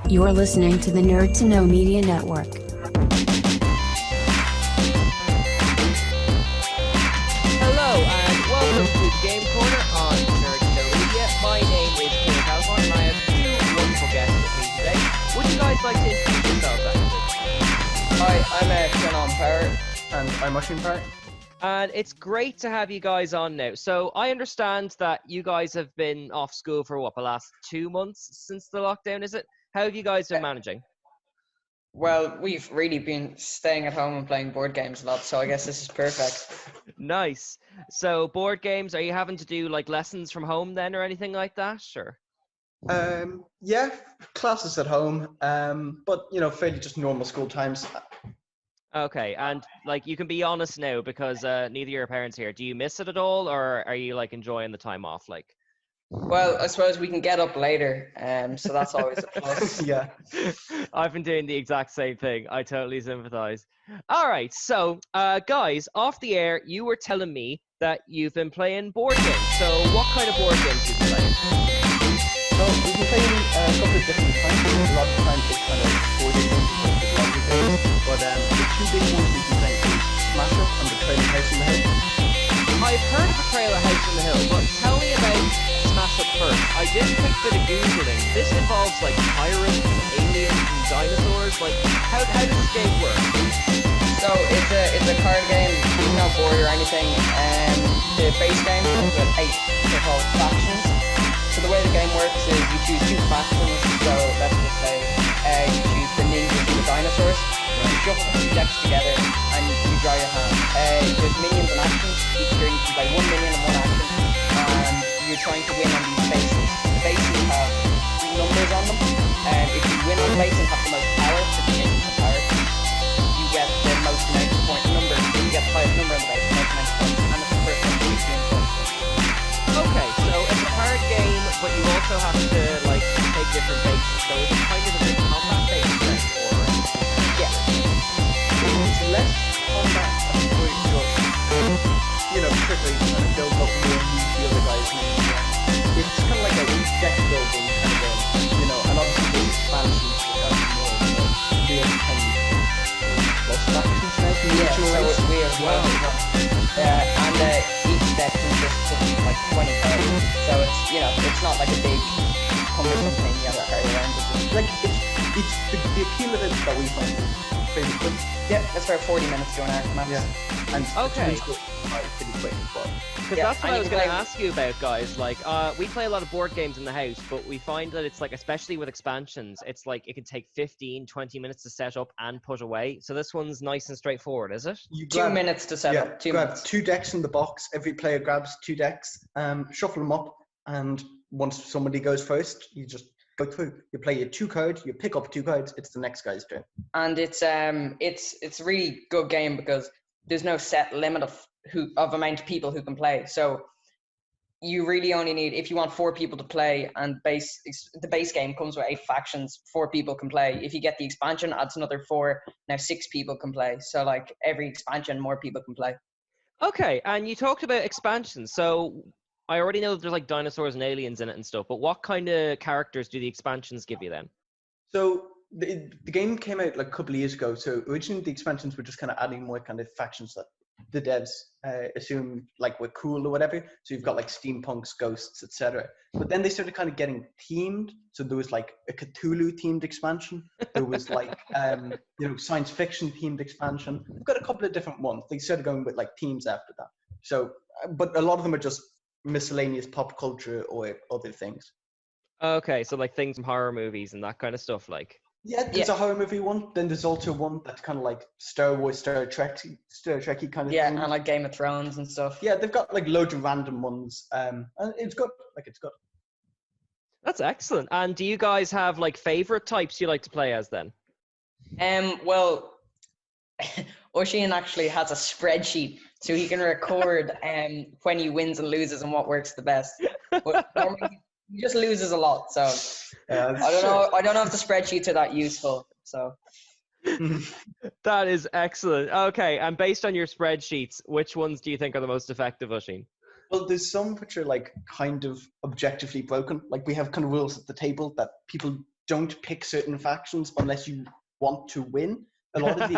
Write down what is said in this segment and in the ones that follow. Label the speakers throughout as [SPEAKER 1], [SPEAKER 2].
[SPEAKER 1] You're listening to the Nerd to Know Media Network.
[SPEAKER 2] Hello and welcome to the Game Corner on Nerd to Know Media. My name is Peter Calvin and I have two wonderful guests with me today. Would you guys like to introduce yourselves actually?
[SPEAKER 3] Hi, I'm Fionan Power.
[SPEAKER 4] And I'm Oisin Wallace.
[SPEAKER 2] And it's great to have you guys on now. So I understand that you guys have been off school for the last 2 months since the lockdown, is it? How have you guys been managing?
[SPEAKER 3] Well, we've really been staying at home and playing board games a lot, so I guess this is perfect.
[SPEAKER 2] Nice. So board games, are you having to do like lessons from home then or anything like that? Sure.
[SPEAKER 4] Yeah, classes at home, but fairly just normal school times.
[SPEAKER 2] Okay, and like you can be honest now because neither of your parents here. Do you miss it at all, or are you like enjoying the time off? Like,
[SPEAKER 3] Well, I suppose we can get up later, so that's always a plus.
[SPEAKER 4] Yeah.
[SPEAKER 2] I've been doing the exact same thing. I totally sympathize. All right, so guys, off the air, you were telling me that you've been playing board games. So, what kind of board games have you been playing?
[SPEAKER 4] So we've been playing a couple of different kinds. A lot of times it's kind of board games, longer games, but the two big ones we've been playing is Smash Up and Betrayal House on the Hill.
[SPEAKER 2] I've heard of Betrayal House on the Hill, but tell me about Smash Up first. I did a quick bit of Googling. This involves like pirates, aliens, and dinosaurs. Like, how does this game work?
[SPEAKER 3] So it's a card game, there's no board or anything. The base game comes with 8 so-called factions. So the way the game works is you choose 2 factions. So let's just say you choose the ninjas and the dinosaurs. You shuffle the 2 decks together and you draw your hand. There's minions and actions. Each turn you can play 1 minion and 1 action. And you're trying to win on these bases. The bases have numbers on them. If you win on base and have the most power, to the minions and power, you get the most amount of point number. You get the highest number on the base, the most amount of points, and it's the first one to 16 points.
[SPEAKER 2] Okay, so it's a card game, but you also have to like take different bases. So it's kind of a bit combat based then, or
[SPEAKER 3] Yeah.
[SPEAKER 4] It's less combat and more just, quickly kind of build up more and use the other guys. It's kind of like a deck building kind of game, and obviously the expansions which are more real kind of plus factions now.
[SPEAKER 3] Yeah, so we have and each deck consists of like 20 cards. So it's not like a big cumbersome thing you have to carry around.
[SPEAKER 4] It's the accumulative that we find pretty quick.
[SPEAKER 3] Yeah, that's about 40 minutes to an hour max.
[SPEAKER 4] Yeah, and
[SPEAKER 2] Okay.
[SPEAKER 4] the turns go by pretty quick as well.
[SPEAKER 2] because
[SPEAKER 3] Yeah,
[SPEAKER 2] that's what
[SPEAKER 3] and
[SPEAKER 2] I
[SPEAKER 3] you
[SPEAKER 2] was
[SPEAKER 3] can
[SPEAKER 2] going to
[SPEAKER 3] play-
[SPEAKER 2] ask you about, guys. Like, we play a lot of board games in the house, but we find that it's like, especially with expansions, it's like it can take 15, 20 minutes to set up and put away. So this one's nice and straightforward, is it?
[SPEAKER 4] You
[SPEAKER 3] 2 minutes to set up. 2
[SPEAKER 4] grab
[SPEAKER 3] minutes.
[SPEAKER 4] 2 decks in the box. Every player grabs 2 decks, shuffle them up, and once somebody goes first, you just go through. You play your 2 card, you pick up 2 cards, it's the next guy's turn.
[SPEAKER 3] And it's a really good game because there's no set limit of amount of people who can play. So you really only need, if you want 4 people to play, and the base game comes with 8 factions, 4 people can play. If you get the expansion, adds another 4. Now 6 people can play. So like every expansion, more people can play.
[SPEAKER 2] Okay, and you talked about expansions. So I already know that there's like dinosaurs and aliens in it and stuff, but what kind of characters do the expansions give you then?
[SPEAKER 4] So the game came out like a couple of years ago. So originally the expansions were just kind of adding more kind of factions that the devs assumed like were cool or whatever. So you've got like steampunks, ghosts, etc. But then they started kind of getting themed. So there was like a Cthulhu themed expansion. There was like science fiction themed expansion. We've got a couple of different ones. They started going with like themes after that. So, but a lot of them are just miscellaneous pop culture or other things.
[SPEAKER 2] Okay, so like things from horror movies and that kind of stuff, like.
[SPEAKER 4] Yeah, there's a horror movie one. Then there's also one that's kind of like Star Wars, Star Trekky kind of
[SPEAKER 3] Yeah,
[SPEAKER 4] thing.
[SPEAKER 3] and like Game of Thrones and stuff.
[SPEAKER 4] Yeah, they've got like loads of random ones. And it's good. It's good.
[SPEAKER 2] That's excellent. And do you guys have like favorite types you like to play as then?
[SPEAKER 3] Well, Oisin actually has a spreadsheet so he can record when he wins and loses and what works the best. But normally he just loses a lot, so I don't know if the spreadsheets are that useful. So
[SPEAKER 2] That is excellent. Okay, and based on your spreadsheets, which ones do you think are the most effective, Oisin?
[SPEAKER 4] Well, there's some which are like kind of objectively broken. Like we have kind of rules at the table that people don't pick certain factions unless you want to win. A lot of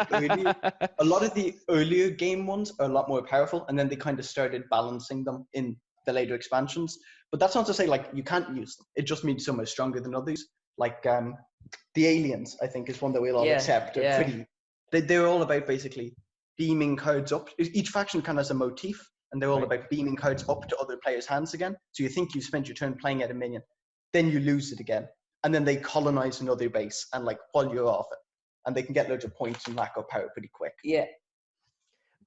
[SPEAKER 4] the earlier game ones are a lot more powerful, and then they kind of started balancing them in the later expansions. But that's not to say like you can't use them. It just means some are stronger than others. Like the aliens, I think, is one that we'll all accept. They're all about basically beaming cards up. Each faction kind of has a motif, and they're all about beaming cards up to other players' hands again. So you think you spent your turn playing at a minion, then you lose it again, and then they colonize another base, and like while you're off it, and they can get loads of points and rack up power pretty quick.
[SPEAKER 3] Yeah.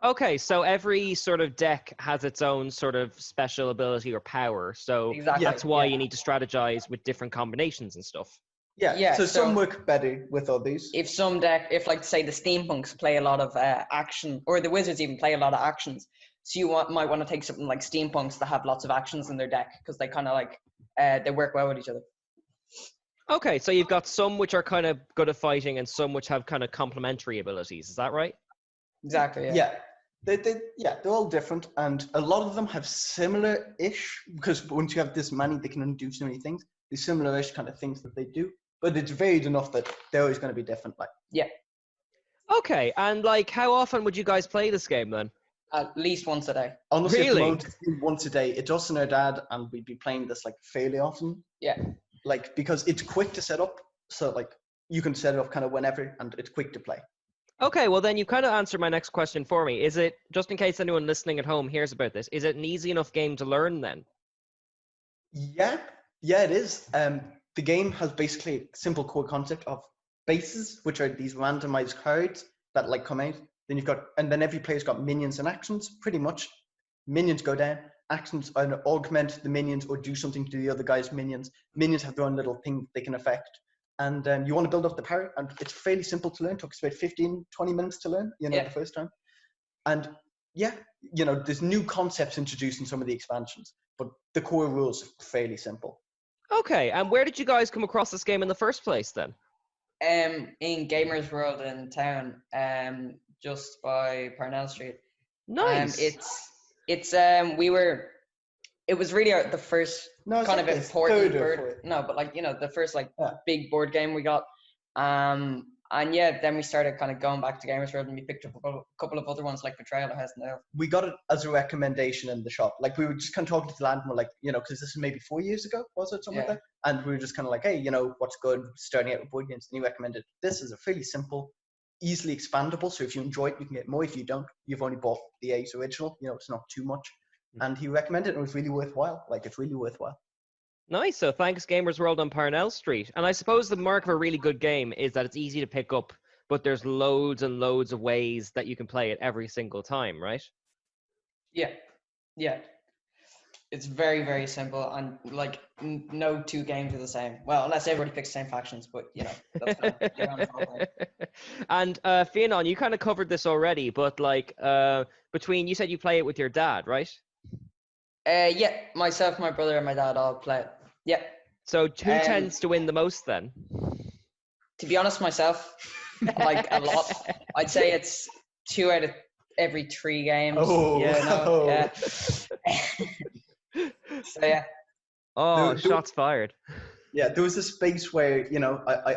[SPEAKER 2] Okay, so every sort of deck has its own sort of special ability or power. So that's why you need to strategize with different combinations and stuff.
[SPEAKER 3] Yeah.
[SPEAKER 4] So some work better with others.
[SPEAKER 3] If like say the steampunks play a lot of action, or the wizards even play a lot of actions, so you might want to take something like steampunks that have lots of actions in their deck, because they kind of like they work well with each other.
[SPEAKER 2] Okay, so you've got some which are kind of good at fighting and some which have kind of complementary abilities. Is that right?
[SPEAKER 3] Exactly.
[SPEAKER 4] Yeah. They're all different, and a lot of them have similar-ish, because once you have this many, they can only do so many things. The similar-ish kind of things that they do, but it's varied enough that they're always going to be different. Like,
[SPEAKER 3] yeah.
[SPEAKER 2] Okay, and like, how often would you guys play this game then?
[SPEAKER 3] At least once a day.
[SPEAKER 4] Honestly,
[SPEAKER 2] Really?
[SPEAKER 4] at the moment, it's been once a day. It's us and our dad, and we'd be playing this like fairly often.
[SPEAKER 3] Yeah.
[SPEAKER 4] Like, because it's quick to set up, so like you can set it up kind of whenever, and it's quick to play.
[SPEAKER 2] Okay, well then you kind of answered my next question for me. Is it, just in case anyone listening at home hears about this, is it an easy enough game to learn then?
[SPEAKER 4] Yeah, it is. The game has basically a simple core concept of bases, which are these randomized cards that like come out. Then and then every player's got minions and actions, pretty much. Minions go down, actions either augment the minions or do something to the other guy's minions. Minions have their own little thing they can affect. And you want to build up the power, and it's fairly simple to learn. It took us about 15, 20 minutes to learn, the first time. And there's new concepts introduced in some of the expansions, but the core rules are fairly simple.
[SPEAKER 2] Okay, and where did you guys come across this game in the first place then?
[SPEAKER 3] In Gamers World in town, just by Parnell Street.
[SPEAKER 2] Nice.
[SPEAKER 3] It was really the first kind of important the first big board game we got. And then we started kind of going back to Gamers World, and we picked up a couple of other ones like Betrayal or House now.
[SPEAKER 4] We got it as a recommendation in the shop. Like, we were just kind of talking to the landlord, like, because this is maybe 4 years ago, was it, something like that? And we were just kind of like, hey, what's good, starting out with board games. And he recommended this is a fairly simple, easily expandable. So if you enjoy it, you can get more. If you don't, you've only bought the A's original. It's not too much. And he recommended it, and it was really worthwhile. Like, it's really worthwhile.
[SPEAKER 2] Nice. So thanks, Gamers World on Parnell Street. And I suppose the mark of a really good game is that it's easy to pick up, but there's loads and loads of ways that you can play it every single time, right?
[SPEAKER 3] Yeah. It's very, very simple, and like no two games are the same. Well, unless everybody picks the same factions, but that's
[SPEAKER 2] And Fionan, you kind of covered this already, but like you said you play it with your dad, right?
[SPEAKER 3] Myself, my brother, and my dad all play it. Yeah.
[SPEAKER 2] So who tends to win the most then?
[SPEAKER 3] To be honest, myself, like a lot. I'd say it's 2 out of every 3 games.
[SPEAKER 4] Oh,
[SPEAKER 3] So yeah.
[SPEAKER 2] Oh, shots fired.
[SPEAKER 4] Yeah, there was a space where,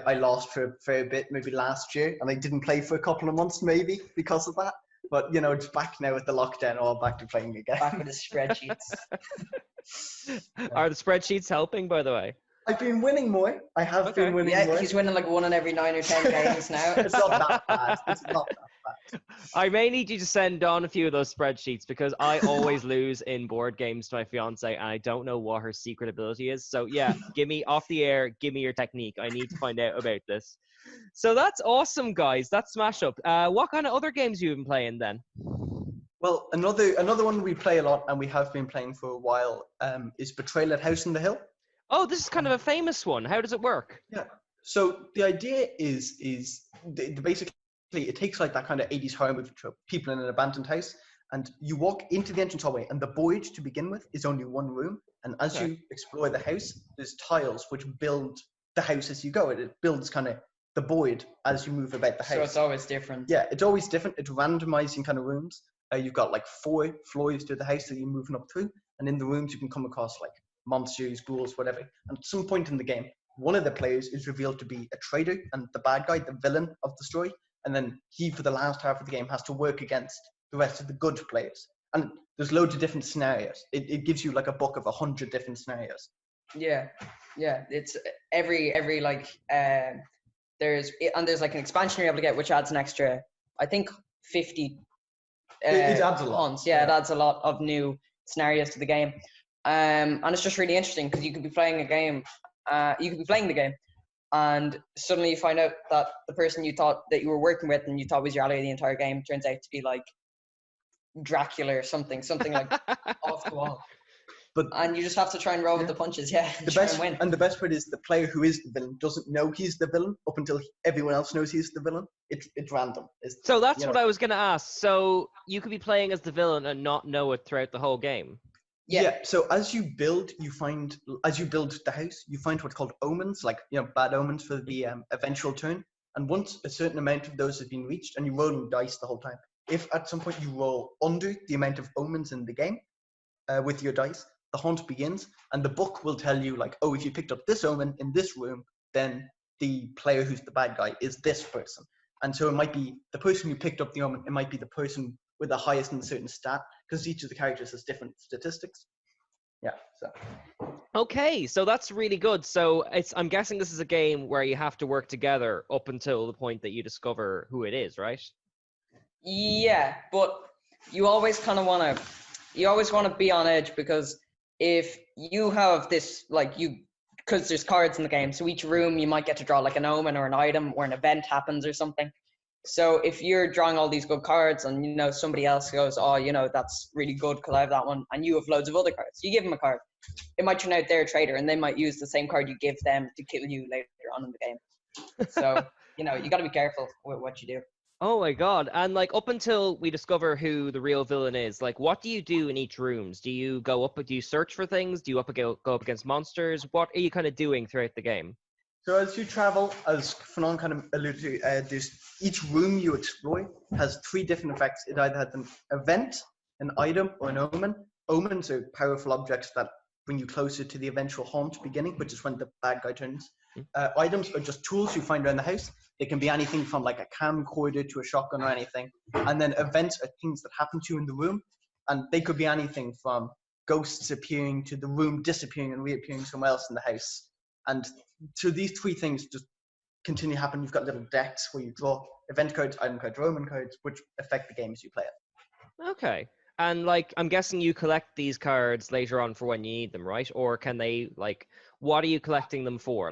[SPEAKER 4] I lost for a fair bit, maybe last year, and I didn't play for a couple of months, maybe, because of that. But, it's back now with the lockdown, all back to playing again.
[SPEAKER 3] Back with the spreadsheets.
[SPEAKER 2] Are the spreadsheets helping, by the way?
[SPEAKER 4] I've been winning more. I have been winning more.
[SPEAKER 3] Yeah, he's winning like 1 in every 9 or 10 games now.
[SPEAKER 4] It's not that bad. It's not that bad.
[SPEAKER 2] I may need you to send on a few of those spreadsheets, because I always lose in board games to my fiance, and I don't know what her secret ability is. So yeah, give me off the air. Give me your technique. I need to find out about this. So that's awesome, guys. That's Smash Up. What kind of other games you been playing then?
[SPEAKER 4] Well, another one we play a lot, and we have been playing for a while, is Betrayal at House on the Hill.
[SPEAKER 2] Oh, this is kind of a famous one. How does it work?
[SPEAKER 4] Yeah. So the idea is basically it takes like that kind of 80s horror movie trope, people in an abandoned house, and you walk into the entrance hallway, and the board to begin with is only one room, and as you explore the house, there's tiles which build the house as you go. It builds kind of the board as you move about the house.
[SPEAKER 3] So it's always different.
[SPEAKER 4] Yeah, it's always different. It's randomizing kind of rooms. You've got like 4 floors to the house that you're moving up through, and in the rooms you can come across like monsters, ghouls, whatever. And at some point in the game, one of the players is revealed to be a traitor and the bad guy, the villain of the story. And then he, for the last half of the game, has to work against the rest of the good players. And there's loads of different scenarios. It gives you like a book of 100 different scenarios.
[SPEAKER 3] Yeah, it's every like there's like an expansion you're able to get, which adds an extra, I think, 50.
[SPEAKER 4] It adds a lot.
[SPEAKER 3] Hunts. Yeah, it adds a lot of new scenarios to the game, and it's just really interesting because you could be playing a game, you could be playing the game, and suddenly you find out that the person you thought that you were working with and you thought was your ally the entire game turns out to be like Dracula or something like off the wall. And you just have to try and roll with the punches,
[SPEAKER 4] And the best part is the player who is the villain doesn't know he's the villain up until everyone else knows he's the villain. It's random.
[SPEAKER 2] So that's what I was going to ask. So you could be playing as the villain and not know it throughout the whole game?
[SPEAKER 4] Yeah. So as you build the house, you find what's called omens, like, bad omens for the eventual turn. And once a certain amount of those have been reached, and you roll dice the whole time, if at some point you roll under the amount of omens in the game with your dice, the hunt begins, and the book will tell you, like, oh, if you picked up this omen in this room, then the player who's the bad guy is this person. And so it might be the person who picked up the omen, it might be the person with the highest in a certain stat, because each of the characters has different statistics. Yeah, so.
[SPEAKER 2] Okay, so that's really good. So I'm guessing this is a game where you have to work together up until the point that you discover who it is, right?
[SPEAKER 3] Yeah, but you always kind of want to be on edge, because if you have this, because there's cards in the game, so each room you might get to draw like an omen or an item or an event happens or something. So if you're drawing all these good cards and, somebody else goes, oh, that's really good because I have that one, and you have loads of other cards, you give them a card. It might turn out they're a traitor, and they might use the same card you give them to kill you later on in the game. So, you got to be careful with what you do.
[SPEAKER 2] Oh my god. And up until we discover who the real villain is, what do you do in each rooms? Do you go up, do you search for things? Do you go up against monsters? What are you kind of doing throughout the game?
[SPEAKER 4] So as you travel, as Fionan kind of alluded to, each room you explore has 3 different effects. It either has an event, an item, or an omen. Omens are powerful objects that bring you closer to the eventual haunt beginning, which is when the bad guy turns. Items are just tools you find around the house. They can be anything from like a camcorder to a shotgun or anything. And then events are things that happen to you in the room. And they could be anything from ghosts appearing to the room disappearing and reappearing somewhere else in the house. And so these 3 things just continue to happen. You've got little decks where you draw event cards, item cards, Roman cards, which affect the game as you play it.
[SPEAKER 2] Okay. And I'm guessing you collect these cards later on for when you need them, right? Or can they what are you collecting them for?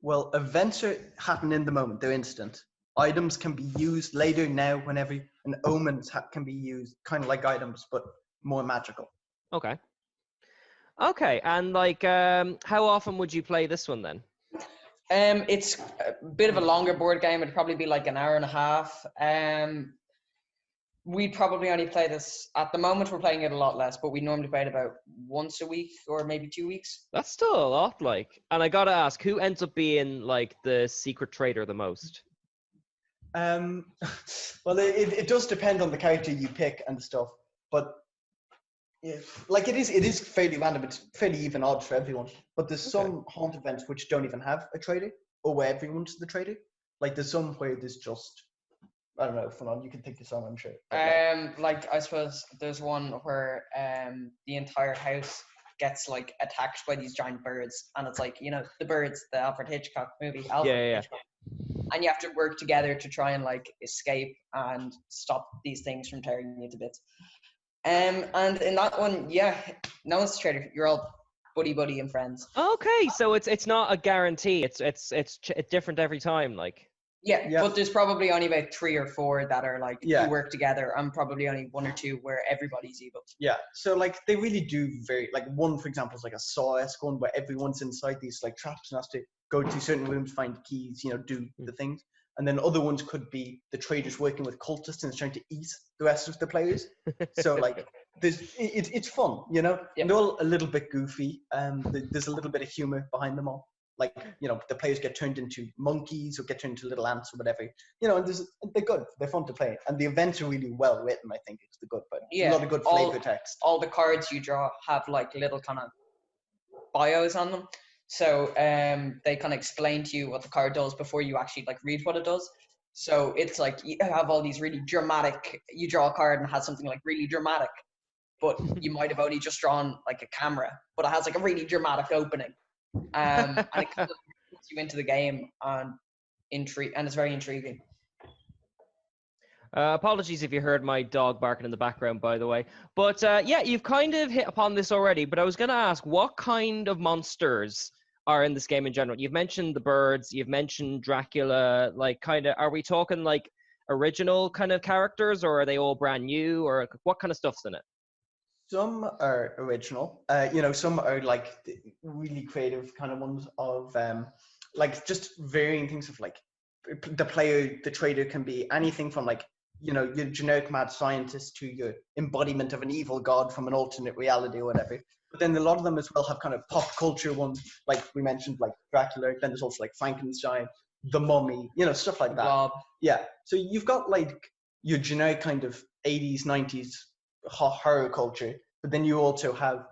[SPEAKER 4] Well, events happen in the moment. They're instant. Items can be used later now, whenever, and omens can be used kind of like items, but more magical.
[SPEAKER 2] Okay. Okay, and how often would you play this one then?
[SPEAKER 3] It's a bit of a longer board game. It'd probably be like an hour and a half. We'd probably only play this, at the moment we're playing it a lot less, but we normally play it about once a week or maybe 2 weeks.
[SPEAKER 2] That's still a lot, and I gotta ask, who ends up being the secret traitor the most?
[SPEAKER 4] Well, it does depend on the character you pick and stuff, but it is fairly random. It's fairly even odds for everyone, but there's some haunt events which don't even have a traitor, or where everyone's the traitor. There's some where there's just, I don't know, Fionan, you can think of some, I'm sure.
[SPEAKER 3] I suppose there's one where the entire house gets attacked by these giant birds, and it's the birds, the Alfred Hitchcock movie. Hitchcock. And you have to work together to try and escape and stop these things from tearing you to bits. And in that one, no one's the traitor. You're all buddy and friends.
[SPEAKER 2] Okay, so it's not a guarantee. It's different every time,
[SPEAKER 3] Yeah, but there's probably only about 3 or 4 that are you work together, and probably only 1 or 2 where everybody's evil.
[SPEAKER 4] Yeah, so they really do very, one, for example, is a Saw-esque one where everyone's inside these traps and has to go to certain rooms, find keys, do the things. And then other ones could be the traders working with cultists and trying to eat the rest of the players. So it's fun, Yep. And they're all a little bit goofy. There's a little bit of humor behind them all. The players get turned into monkeys or get turned into little ants or whatever. And they're good. They're fun to play. And the events are really well written, I think, it's the good part.
[SPEAKER 3] Yeah.
[SPEAKER 4] A lot of good flavor text.
[SPEAKER 3] All the cards you draw have little kind of bios on them. So they kind of explain to you what the card does before you actually like read what it does. So it's like you have all these really dramatic. You draw a card and it has something like really dramatic, but you might have only just drawn like a camera, but it has like a really dramatic opening, and it kind of puts you into the game and it's very intriguing.
[SPEAKER 2] Apologies if you heard my dog barking in the background, by the way. But yeah, you've kind of hit upon this already, but I was going to ask, what kind of monsters are in this game in general? You've mentioned the birds, you've mentioned Dracula, like kind of, are we talking like original kind of characters, or are they all brand new, or what kind of stuff's in it?
[SPEAKER 4] Some are original. Some are like the really creative kind of ones of like just varying things of like the player, the trader can be anything from like, your generic mad scientist to your embodiment of an evil god from an alternate reality or whatever. But then a lot of them as well have kind of pop culture ones, like we mentioned, like Dracula. Then there's also like Frankenstein, the Mummy, stuff like that.
[SPEAKER 3] Blob.
[SPEAKER 4] Yeah. So you've got like your generic kind of 80s, 90s horror culture, but then you also have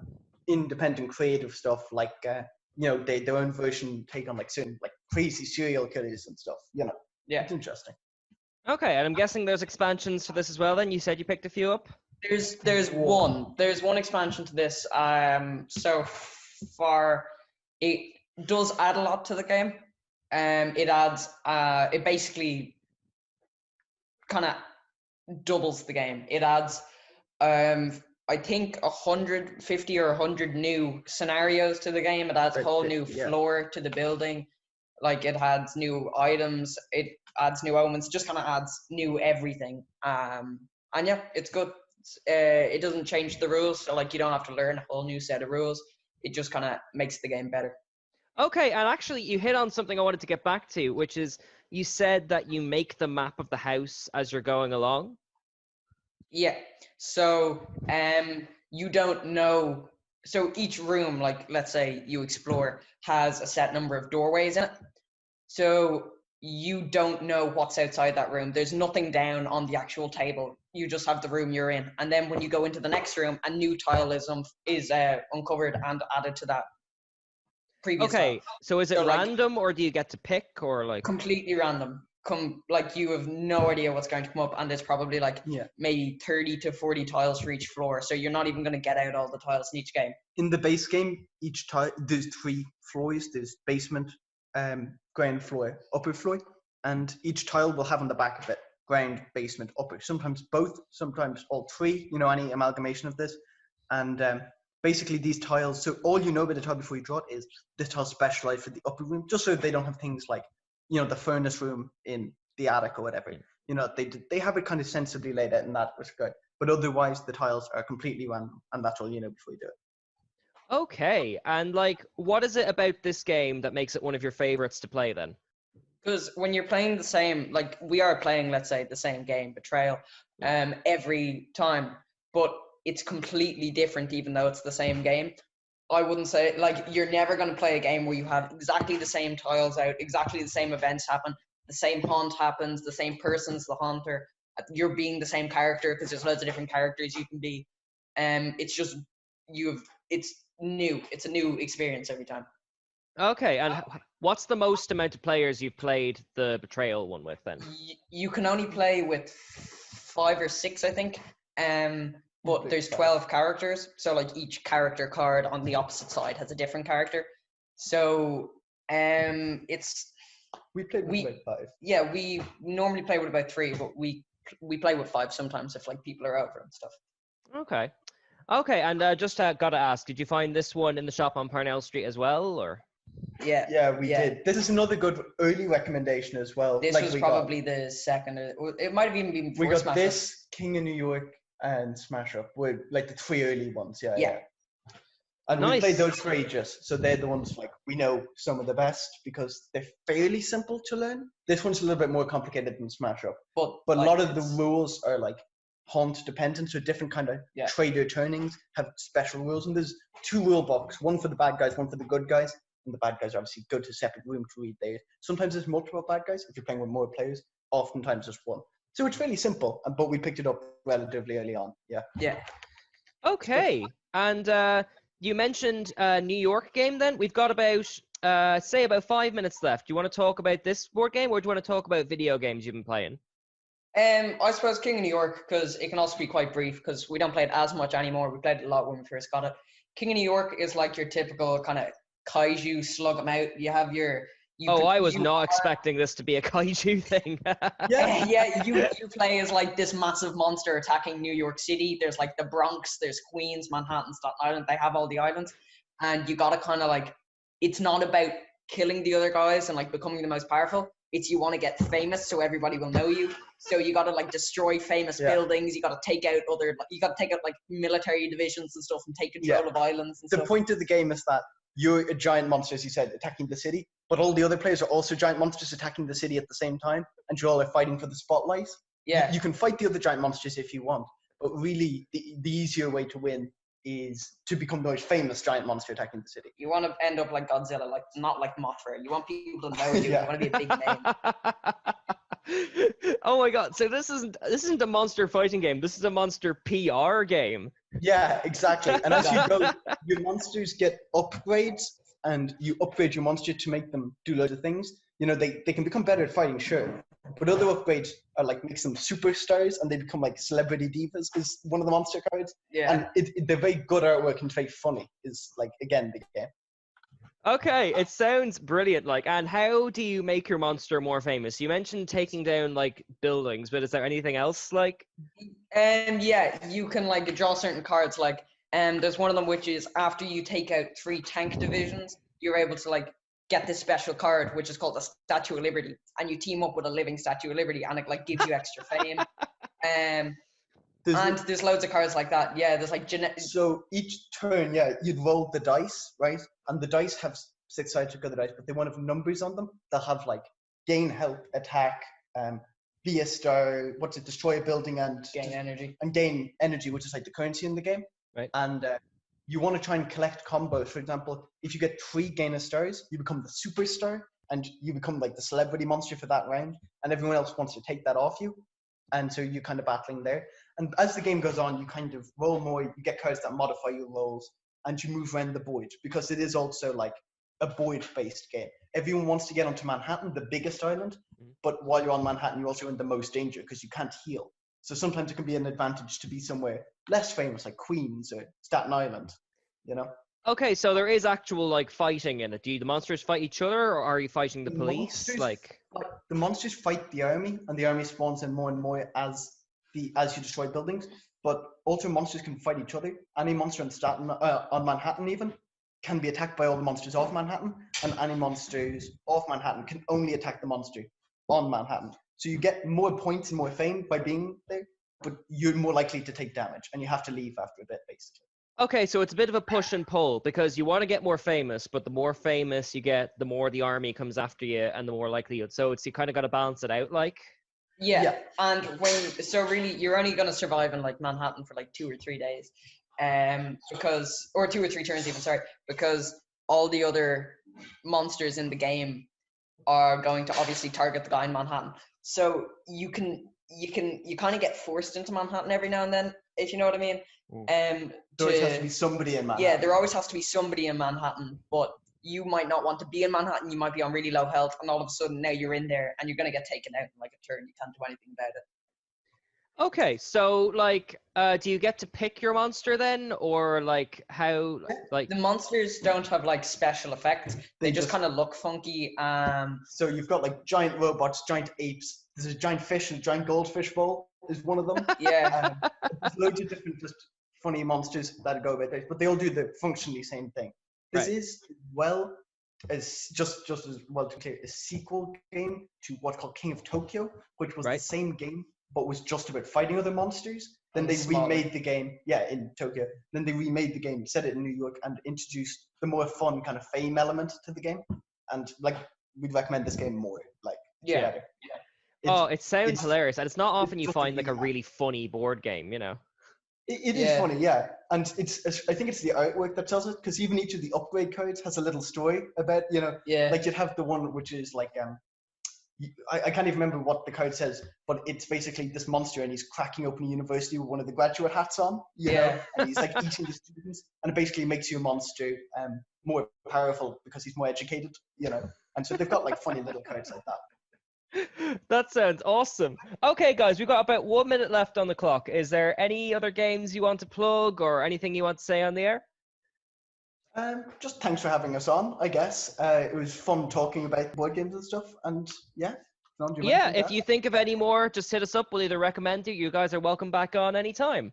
[SPEAKER 4] independent creative stuff like, their own version take on like certain like crazy serial killers and stuff. Yeah. It's interesting.
[SPEAKER 2] Okay, and I'm guessing there's expansions to this as well. Then you said you picked a few up.
[SPEAKER 3] There's one expansion to this. So far, it does add a lot to the game. It basically kind of doubles the game. It adds, I think 150 or 100 new scenarios to the game. It adds a whole new floor to the building. Like it adds new items. It adds new omens. It just kind of adds new everything. And yeah, it's good. It doesn't change the rules, so like you don't have to learn a whole new set of rules. It just kind of makes the game better.
[SPEAKER 2] Okay, and actually you hit on something I wanted to get back to, which is you said that you make the map of the house as you're going along.
[SPEAKER 3] Yeah, so you don't know. So each room, like let's say you explore, has a set number of doorways in it. So you don't know what's outside that room. There's nothing down on the actual table. You just have the room you're in. And then when you go into the next room, a new tile is uncovered and added to that previous tile.
[SPEAKER 2] So is it random, or do you get to pick, or like
[SPEAKER 3] completely random? Like you have no idea what's going to come up, and there's probably like maybe 30 to 40 tiles for each floor, so you're not even going to get out all the tiles in each game.
[SPEAKER 4] In the base game, each tile, there's 3 floors. There's basement, ground floor, upper floor, and each tile will have on the back of it ground, basement, upper. Sometimes both, sometimes all 3. Any amalgamation of this, and basically these tiles. So all you know about the tile before you draw it is this tile specialized for the upper room, just so they don't have things like the furnace room in the attic or whatever. They have it kind of sensibly laid out, and that was good. But otherwise, the tiles are completely random, and that's all you know before you do it.
[SPEAKER 2] Okay, and like, what is it about this game that makes it one of your favorites to play then?
[SPEAKER 3] Because when you're playing the same, like we are playing, let's say, the same game, Betrayal, every time, but it's completely different, even though it's the same game. I wouldn't say, like, you're never going to play a game where you have exactly the same tiles out, exactly the same events happen, the same haunt happens, the same person's the haunter, you're being the same character, because there's loads of different characters you can be. It's just, it's new. It's a new experience every time.
[SPEAKER 2] Okay, and what's the most amount of players you've played the Betrayal one with then?
[SPEAKER 3] You can only play with 5 or 6, I think. But there's 12 characters, so like each character card on the opposite side has a different character. So it's
[SPEAKER 4] we played with about 5.
[SPEAKER 3] Yeah, we normally play with about 3, but we play with 5 sometimes if like people are over and stuff.
[SPEAKER 2] Okay, and just gotta ask, did you find this one in the shop on Parnell Street as well, or?
[SPEAKER 3] Yeah,
[SPEAKER 4] we did. This is another good early recommendation as well.
[SPEAKER 3] This was probably the second. It might have even been before
[SPEAKER 4] we got
[SPEAKER 3] Smash
[SPEAKER 4] this,
[SPEAKER 3] Up.
[SPEAKER 4] King of New York, and Smash Up were like the 3 early ones. Yeah. And
[SPEAKER 2] nice.
[SPEAKER 4] We played those 3 just, so they're the ones like we know some of the best because they're fairly simple to learn. This one's a little bit more complicated than Smash Up, but like, a lot of the rules are like haunt dependent, so different kind of trader turnings have special rules, and there's 2 rule books, one for the bad guys, one for the good guys. And the bad guys obviously go to a separate room to read theirs. Sometimes there's multiple bad guys if you're playing with more players. Oftentimes just one. So it's fairly simple, but we picked it up relatively early on. Yeah.
[SPEAKER 2] Okay, and you mentioned New York game. Then we've got about say about 5 minutes left. Do you want to talk about this board game, or do you want to talk about video games you've been playing?
[SPEAKER 3] I suppose King of New York, because it can also be quite brief, because we don't play it as much anymore. We played it a lot when we first got it. King of New York is like your typical kind of kaiju slug 'em out. You have your
[SPEAKER 2] I was not expecting this to be a kaiju thing.
[SPEAKER 3] yeah, you play as like this massive monster attacking New York City. There's like the Bronx, there's Queens, Manhattan, Staten Island. They have all the islands, and you gotta kind of like. It's not about killing the other guys and like becoming the most powerful. It's you want to get famous so everybody will know you. So you gotta like destroy famous buildings. You gotta take out like military divisions and stuff and take control of islands and
[SPEAKER 4] the
[SPEAKER 3] stuff.
[SPEAKER 4] point of the game is that you're a giant monster, as you said, attacking the city, but all the other players are also giant monsters attacking the city at the same time, and you all are fighting for the spotlight.
[SPEAKER 3] Yeah.
[SPEAKER 4] You can fight the other giant monsters if you want, but really the easier way to win is to become the most famous giant monster attacking the city.
[SPEAKER 3] You want to end up like Godzilla, like not like Mothra. You want people to know you. You want to be a big name.
[SPEAKER 2] Oh my god! So this isn't a monster fighting game. This is a monster PR game.
[SPEAKER 4] Yeah, exactly. And as you go, your monsters get upgrades, and you upgrade your monster to make them do loads of things. You know, they can become better at fighting, sure. But other upgrades are like makes them superstars, and they become like celebrity divas is one of the monster cards.
[SPEAKER 3] Yeah.
[SPEAKER 4] And they're very good artwork and very funny is like, again, the game.
[SPEAKER 2] Okay, it sounds brilliant. Like, and how do you make your monster more famous? You mentioned taking down like buildings, but is there anything else like?
[SPEAKER 3] Yeah, you can like draw certain cards. Like, there's one of them which is after you take out 3 tank divisions, you're able to like get this special card which is called the Statue of Liberty, and you team up with a living Statue of Liberty, and it like gives you extra fame. And there's loads of cards like that. Yeah, there's like
[SPEAKER 4] So each turn, you'd roll the dice, right? And the dice have 6 sides to go the dice, but they won't have numbers on them. They'll have like gain health, attack, be a star, destroy a building, and
[SPEAKER 3] gain energy.
[SPEAKER 4] And gain energy, which is like the currency in the game.
[SPEAKER 2] Right.
[SPEAKER 4] And you want to try and collect combos. For example, if you get 3 gainer stars, you become the superstar, and you become like the celebrity monster for that round, and everyone else wants to take that off you. And so you're kind of battling there. And as the game goes on, you kind of roll more, you get cards that modify your rolls, and you move around the board, because it is also like a board-based game. Everyone wants to get onto Manhattan, the biggest island, but while you're on Manhattan, you're also in the most danger because you can't heal. So sometimes it can be an advantage to be somewhere less famous, like Queens or Staten Island, you know?
[SPEAKER 2] Okay, so there is actual like fighting in it. Do the monsters fight each other, or are you fighting the police?
[SPEAKER 4] The monsters fight the army, and the army spawns in more and more as you destroy buildings. But also monsters can fight each other. Any monster on Manhattan even can be attacked by all the monsters of Manhattan, and any monsters of Manhattan can only attack the monster on Manhattan. So you get more points and more fame by being there, but you're more likely to take damage, and you have to leave after a bit, basically.
[SPEAKER 2] Okay, so it's a bit of a push and pull, because you want to get more famous, but the more famous you get, the more the army comes after you, and the more likelihood. So you kind of got to balance it out, like.
[SPEAKER 3] Yeah. And really you're only going to survive in like Manhattan for like 2 or 3 days, or 2 or 3 turns even. Sorry, because all the other monsters in the game are going to obviously target the guy in Manhattan. So you kind of get forced into Manhattan every now and then, if you know what I mean.
[SPEAKER 4] There always has to be somebody in Manhattan.
[SPEAKER 3] Yeah, there always has to be somebody in Manhattan, but you might not want to be in Manhattan. You might be on really low health, and all of a sudden now you're in there, and you're going to get taken out in like a turn. You can't do anything about it.
[SPEAKER 2] Okay, so like, do you get to pick your monster then, or like how? Like
[SPEAKER 3] the monsters don't have like special effects. They just kind of look funky.
[SPEAKER 4] So you've got like giant robots, giant apes. There's a giant fish and a giant goldfish bowl is one of them.
[SPEAKER 3] Yeah.
[SPEAKER 4] There's loads of different just funny monsters that go about it, but they all do the functionally same thing. This is just as well to clear a sequel game to what's called King of Tokyo, which was the same game but was just about fighting other monsters. Then they remade the game, in Tokyo. Then they remade the game, set it in New York, and introduced the more fun kind of fame element to the game. And like, we'd recommend this game more. Like,
[SPEAKER 2] it sounds hilarious, and it's not often you find like a really funny board game, you know.
[SPEAKER 4] It is funny, yeah, and I think it's the artwork that tells it, because even each of the upgrade cards has a little story about, like you'd have the one which is like I can't even remember what the card says, but it's basically this monster and he's cracking open a university with one of the graduate hats on, you know, and he's like eating the students, and it basically makes you a monster more powerful because he's more educated, you know. And so they've got like funny little cards like that.
[SPEAKER 2] That sounds awesome. Okay, guys, we've got about 1 minute left on the clock. Is there any other games you want to plug or anything you want to say on the air?
[SPEAKER 4] Just thanks for having us on, I guess. It was fun talking about board games and stuff, and yeah.
[SPEAKER 2] Yeah, if you think of any more, just hit us up. We'll either recommend it. You guys are welcome back on anytime.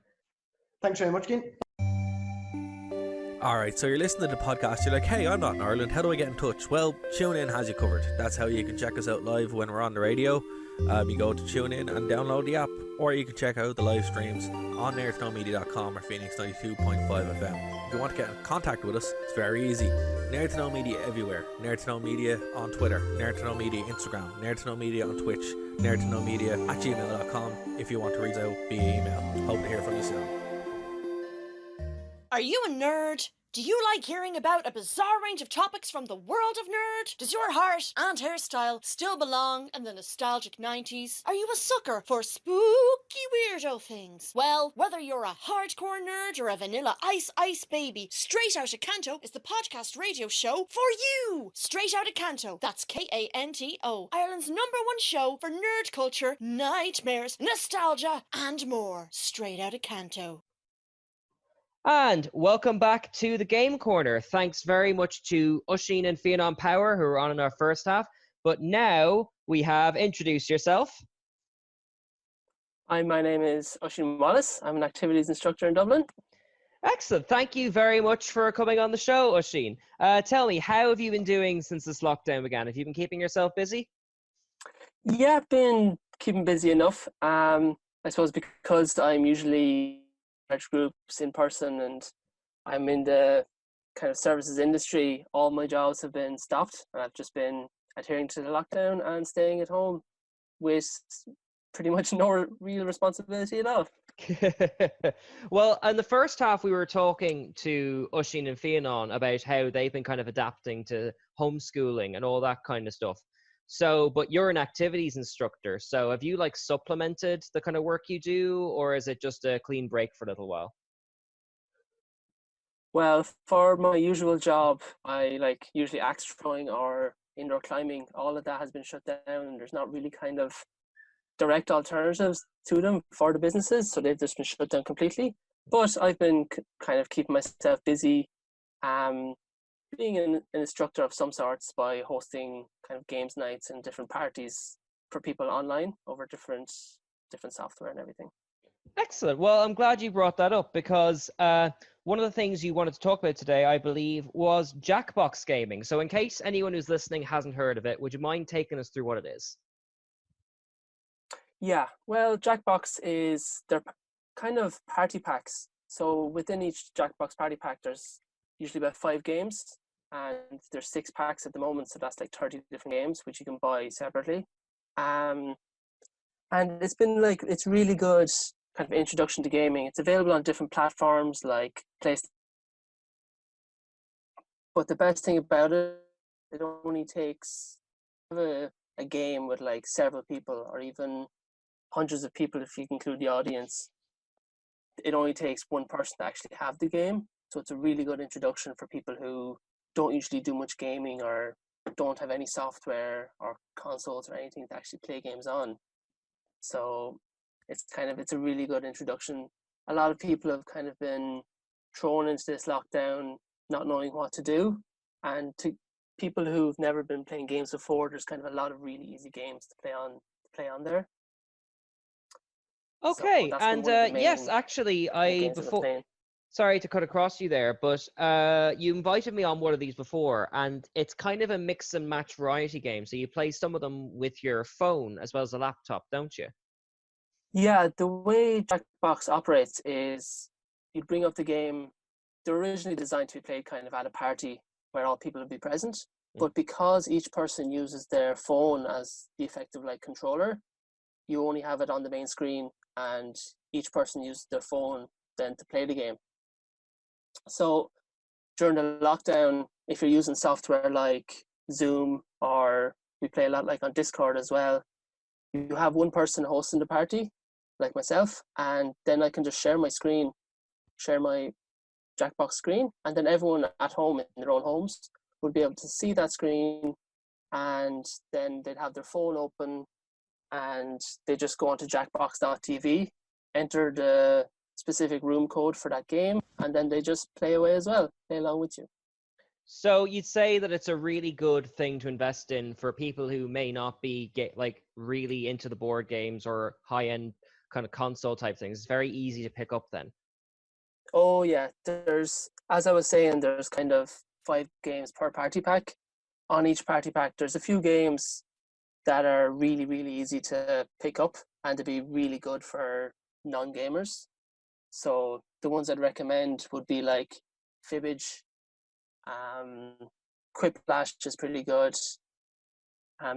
[SPEAKER 4] Thanks very much, Keane.
[SPEAKER 5] Alright, so you're listening to the podcast, you're like, hey, I'm not in Ireland, how do I get in touch? Well, TuneIn has you covered. That's how you can check us out live when we're on the radio. You go to TuneIn and download the app, or you can check out the live streams on nerdtoknowmedia.com or Phoenix 92.5 FM. If you want to get in contact with us, it's very easy. Nerd to Know Media everywhere. Nerd to Know Media on Twitter, Nerd to Know Media Instagram, Nerd to Know Media on Twitch, Nerd to Know Media at gmail.com if you want to reach out via email. Hope to hear from you soon.
[SPEAKER 6] Are you a nerd? Do you like hearing about a bizarre range of topics from the world of nerd? Does your heart and hairstyle still belong in the nostalgic 90s? Are you a sucker for spooky weirdo things? Well, whether you're a hardcore nerd or a vanilla ice baby, Straight Outta Canto is the podcast radio show for you! Straight Outta Canto, that's Kanto, Ireland's #1 show for nerd culture, nightmares, nostalgia, and more. Straight Outta Canto.
[SPEAKER 2] And welcome back to the Game Corner. Thanks very much to Oisin and Fionan Power, who were on in our first half. But now we have introduce yourself.
[SPEAKER 7] Hi, my name is Oisin Wallace. I'm an activities instructor in Dublin.
[SPEAKER 2] Excellent. Thank you very much for coming on the show, Oisin. Tell me, how have you been doing since this lockdown began? Have you been keeping yourself busy?
[SPEAKER 7] Yeah, I've been keeping busy enough. I suppose because I'm usually large groups in person and I'm in the kind of services industry, all my jobs have been stopped and I've just been adhering to the lockdown and staying at home with pretty much no real responsibility at all.
[SPEAKER 2] Well, in the first half we were talking to Oisin and Fionan about how they've been kind of adapting to homeschooling and all that kind of stuff. So, but you're an activities instructor, so have you like supplemented the kind of work you do, or is it just a clean break for a little while?
[SPEAKER 7] Well, for my usual job, I like usually axe throwing or indoor climbing. All of that has been shut down and there's not really kind of direct alternatives to them for the businesses, so they've just been shut down completely. But I've been kind of keeping myself busy, being an instructor of some sorts by hosting kind of games nights and different parties for people online over different software and everything.
[SPEAKER 2] Excellent. Well, I'm glad you brought that up because one of the things you wanted to talk about today, I believe, was Jackbox gaming. So in case anyone who's listening hasn't heard of it, would you mind taking us through what it is?
[SPEAKER 7] Yeah, well, Jackbox is they're kind of party packs. So within each Jackbox party pack, there's usually about 5 games. And there's 6 packs at the moment, so that's like 30 different games, which you can buy separately. And it's been like, it's really good kind of introduction to gaming. It's available on different platforms like PlayStation. But the best thing about it, it only takes a game with like several people or even hundreds of people if you include the audience. It only takes one person to actually have the game. So it's a really good introduction for people who don't usually do much gaming or don't have any software or consoles or anything to actually play games on. So it's a really good introduction. A lot of people have kind of been thrown into this lockdown not knowing what to do, and to people who've never been playing games before, there's kind of a lot of really easy games to play on there.
[SPEAKER 2] Okay,
[SPEAKER 7] so
[SPEAKER 2] and yes, actually, sorry to cut across you there, but you invited me on one of these before, and it's kind of a mix and match variety game. So you play some of them with your phone as well as a laptop, don't you?
[SPEAKER 7] Yeah, the way Jackbox operates is you bring up the game. They're originally designed to be played kind of at a party where all people will be present. But because each person uses their phone as the effective like controller, you only have it on the main screen, and each person uses their phone then to play the game. So during the lockdown, if you're using software like Zoom or we play a lot like on Discord as well. You have one person hosting the party, like myself, and then I can just share my screen, share my Jackbox screen, and then everyone at home in their own homes would be able to see that screen, and then they'd have their phone open and they just go onto jackbox.tv, enter the specific room code for that game, and then they just play away as well, play along with you.
[SPEAKER 2] So you'd say that it's a really good thing to invest in for people who may not be really into the board games or high-end kind of console type things. It's very easy to pick up then.
[SPEAKER 7] Oh yeah, there's, as I was saying, there's kind of 5 games per party pack. On each party pack, there's a few games that are really, really easy to pick up and to be really good for non-gamers. So the ones I'd recommend would be like Fibbage, Quiplash is pretty good,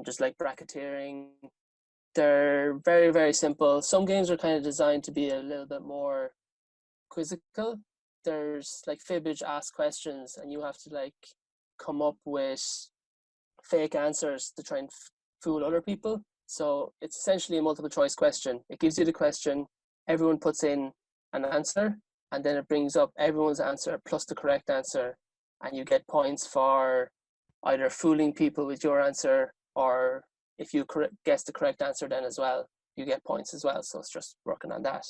[SPEAKER 7] just like bracketeering. They're very, very simple. Some games are kind of designed to be a little bit more quizzical. There's like Fibbage asks questions and you have to like come up with fake answers to try and fool other people. So it's essentially a multiple choice question. It gives you the question, everyone puts in an answer, and then it brings up everyone's answer plus the correct answer, and you get points for either fooling people with your answer, or if you guess the correct answer then as well, you get points as well. So it's just working on that.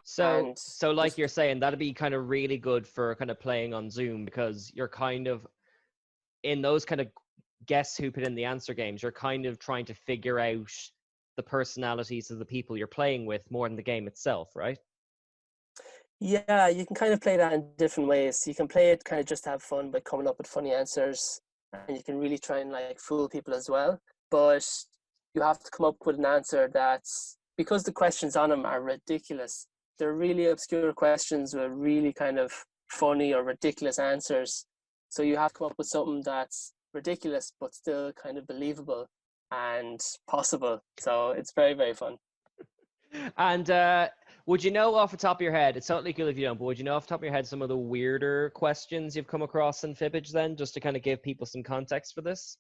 [SPEAKER 2] So like you're saying, that'd be kind of really good for kind of playing on Zoom, because you're kind of in those kind of guess who put in the answer games, you're kind of trying to figure out the personalities of the people you're playing with more than the game itself, right?
[SPEAKER 7] Yeah, you can kind of play that in different ways. You can play it kind of just to have fun by coming up with funny answers, and you can really try and like fool people as well. But you have to come up with an answer that's, because the questions on them are ridiculous. They're really obscure questions with really kind of funny or ridiculous answers. So you have to come up with something that's ridiculous but still kind of believable and possible. So it's very, very fun.
[SPEAKER 2] And would you know off the top of your head, it's totally cool if you don't, but would you know off the top of your head some of the weirder questions you've come across in Fibbage then, just to kind of give people some context for this?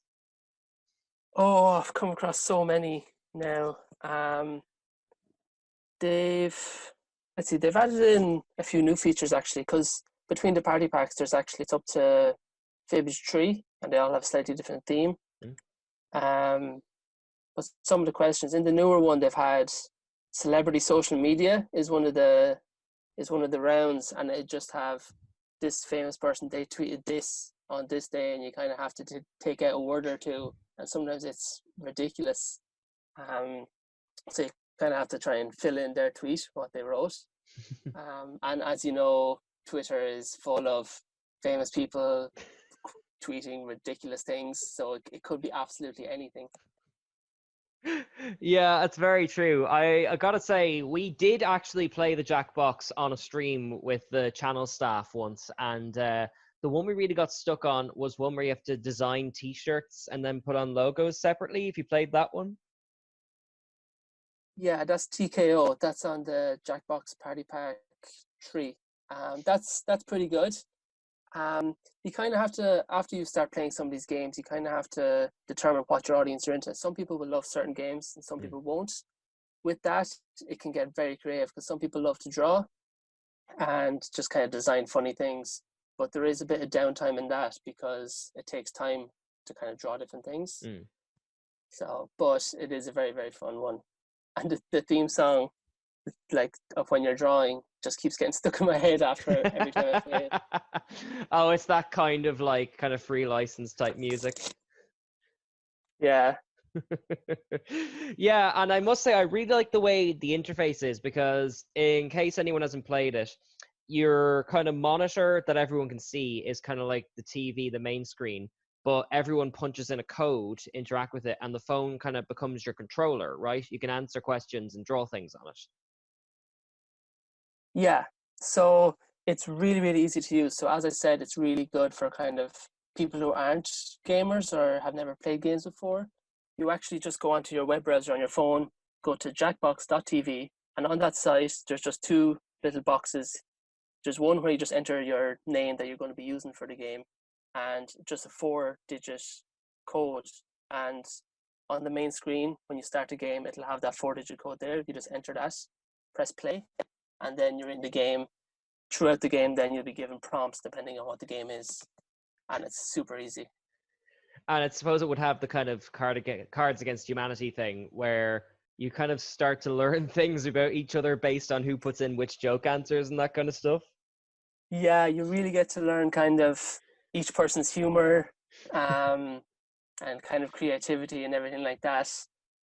[SPEAKER 7] Oh, I've come across so many now. They've added in a few new features actually, because between the party packs there's actually, it's up to Fibbage 3 and they all have a slightly different theme. But some of the questions in the newer one, they've had celebrity social media is one of the rounds, and they just have this famous person, they tweeted this on this day, and you kind of have to take out a word or two, and sometimes it's ridiculous. So you kind of have to try and fill in their tweet, what they wrote. And as you know, Twitter is full of famous people tweeting ridiculous things, so it could be absolutely anything.
[SPEAKER 2] Yeah, that's very true. I gotta say, we did actually play the Jackbox on a stream with the channel staff once, and the one we really got stuck on was one where you have to design t-shirts and then put on logos separately. If you played that one.
[SPEAKER 7] Yeah, that's TKO. That's on the Jackbox Party Pack 3. That's pretty good. You kind of have to, after you start playing some of these games, you kind of have to determine what your audience are into. Some people will love certain games and some people won't. With that, it can get very creative, because some people love to draw and just kind of design funny things. But there is a bit of downtime in that, because it takes time to kind of draw different things. So, but it is a very, very fun one. And the theme song, like, of when you're drawing, just keeps getting stuck in my head after every time I play it.
[SPEAKER 2] Oh, it's that kind of free license type music.
[SPEAKER 7] Yeah.
[SPEAKER 2] Yeah, and I must say I really like the way the interface is, because in case anyone hasn't played it, your kind of monitor that everyone can see is kind of like the TV, the main screen, but everyone punches in a code to interact with it, and the phone kind of becomes your controller, right? You can answer questions and draw things on it.
[SPEAKER 7] Yeah, so it's really, really easy to use. So as I said, it's really good for kind of people who aren't gamers or have never played games before. You actually just go onto your web browser on your phone, go to jackbox.tv, and on that site, there's just 2 little boxes. There's one where you just enter your name that you're going to be using for the game, and just a 4-digit code and on the main screen, when you start the game, it'll have that 4-digit code there. You just enter that, press play, and then you're in the game. Throughout the game, then you'll be given prompts depending on what the game is, and it's super easy.
[SPEAKER 2] And I suppose it would have the kind of Cards Against Humanity thing where you kind of start to learn things about each other based on who puts in which joke answers and that kind of stuff.
[SPEAKER 7] Yeah, you really get to learn kind of each person's humor, and kind of creativity and everything like that.